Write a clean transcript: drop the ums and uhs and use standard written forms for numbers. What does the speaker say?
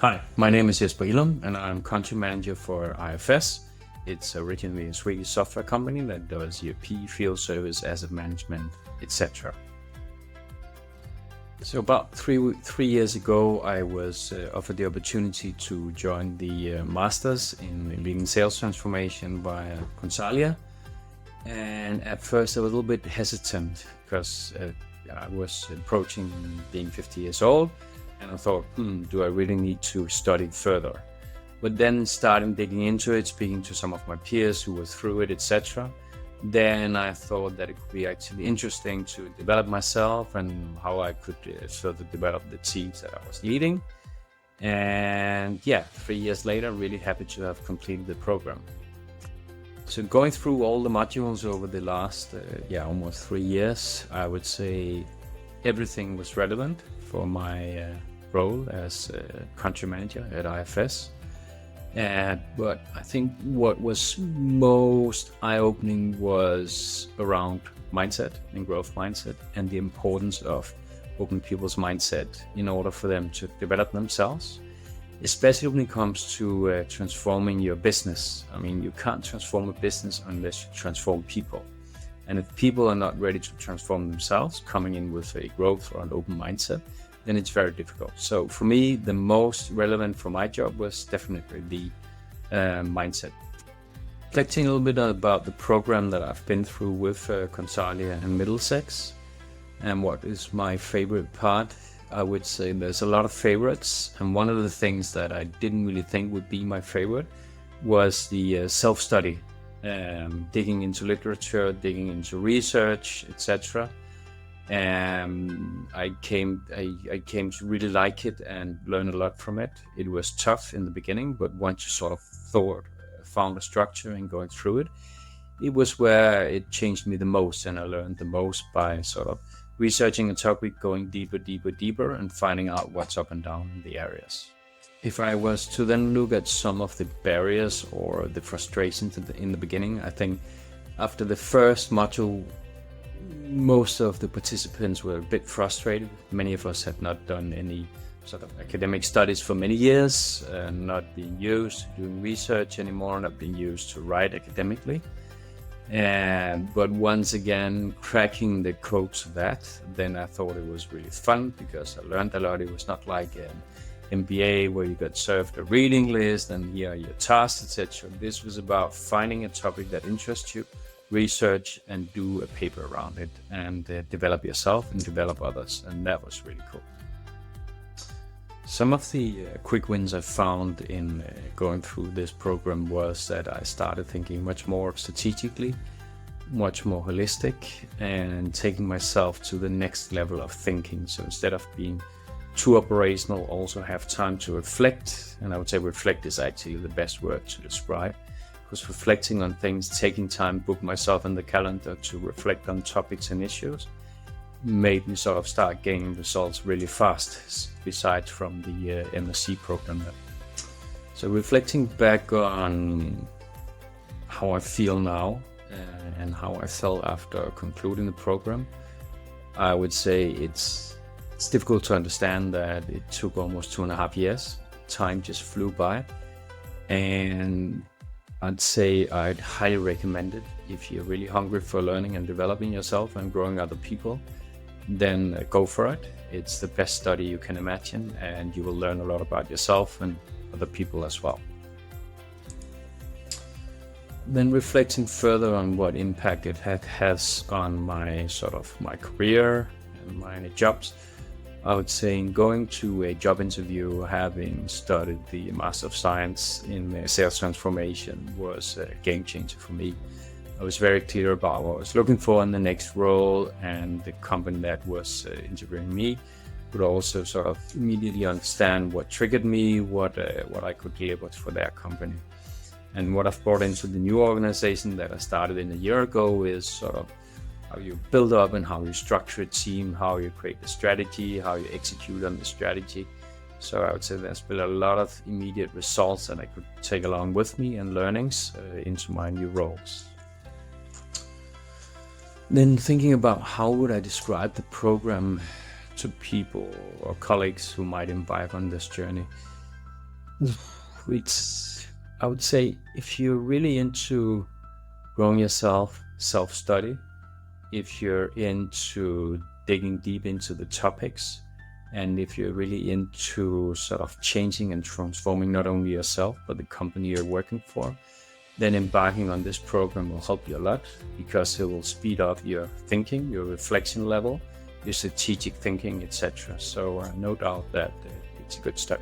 Hi, my name is Jesper and I'm country manager for IFS. It's originally a Swedish software company that does ERP, field service, asset management, etc. So about three years ago, I was offered the opportunity to join the Masters in Leading Sales Transformation via Consalia. And at first I was a little bit hesitant because I was approaching being 50 years old. And I thought, do I really need to study further? But then starting digging into it, speaking to some of my peers who were through it, etc., then I thought that it could be actually interesting to develop myself and how I could further develop the teams that I was leading. And 3 years later, really happy to have completed the program. So going through all the modules over the last, almost 3 years, I would say everything was relevant for my role as country manager at IFS. But I think what was most eye-opening was around mindset and growth mindset and the importance of opening people's mindset in order for them to develop themselves, especially when it comes to transforming your business. I mean, you can't transform a business unless you transform people. And if people are not ready to transform themselves, coming in with a growth or an open mindset, then it's very difficult. So for me, the most relevant for my job was definitely the mindset. Reflecting a little bit about the program that I've been through with Consalia and Middlesex, and what is my favorite part, I would say there's a lot of favorites. And one of the things that I didn't really think would be my favorite was the self-study. Digging into literature, digging into research, etc. I came to really like it and learn a lot from it. It was tough in the beginning, but once you sort of found a structure and going through it, it was where it changed me the most, and I learned the most by sort of researching a topic, going deeper, and finding out what's up and down in the areas. If I was to then look at some of the barriers or the frustrations in the beginning, I think after the first module, most of the participants were a bit frustrated. Many of us had not done any sort of academic studies for many years, not being used to doing research anymore, not being used to write academically. But once again, cracking the codes of that, then I thought it was really fun because I learned a lot. It was not like an MBA where you got served a reading list and here are your tasks, etc. This was about finding a topic that interests you, research and do a paper around it, and develop yourself and develop others, and that was really cool. Some of the quick wins I found in going through this program was that I started thinking much more strategically, much more holistic, and taking myself to the next level of thinking. So instead of being too operational, also have time to reflect. And I would say reflect is actually the best word to describe, because reflecting on things, taking time, book myself in the calendar to reflect on topics and issues, made me sort of start gaining results really fast, besides from the MSc program. So reflecting back on how I feel now and how I felt after concluding the program, I would say it's difficult to understand that it took almost 2.5 years. Time just flew by, and I'd say I'd highly recommend it. If you're really hungry for learning and developing yourself and growing other people, then go for it. It's the best study you can imagine, and you will learn a lot about yourself and other people as well. Then reflecting further on what impact it has on my career and my jobs, I would say in going to a job interview, having studied the Master of Science in Sales Transformation was a game changer for me. I was very clear about what I was looking for in the next role, and the company that was interviewing me would also sort of immediately understand what triggered me, what I could deliver for their company. And what I've brought into the new organization that I started in a year ago is sort of how you build up and how you structure a team, how you create the strategy, how you execute on the strategy. So I would say there's been a lot of immediate results that I could take along with me and learnings into my new roles. Then thinking about how would I describe the program to people or colleagues who might embark on this journey. I would say, if you're really into growing yourself, self-study, if you're into digging deep into the topics, and if you're really into sort of changing and transforming not only yourself, but the company you're working for, then embarking on this program will help you a lot, because it will speed up your thinking, your reflection level, your strategic thinking, etc. So no doubt that it's a good step.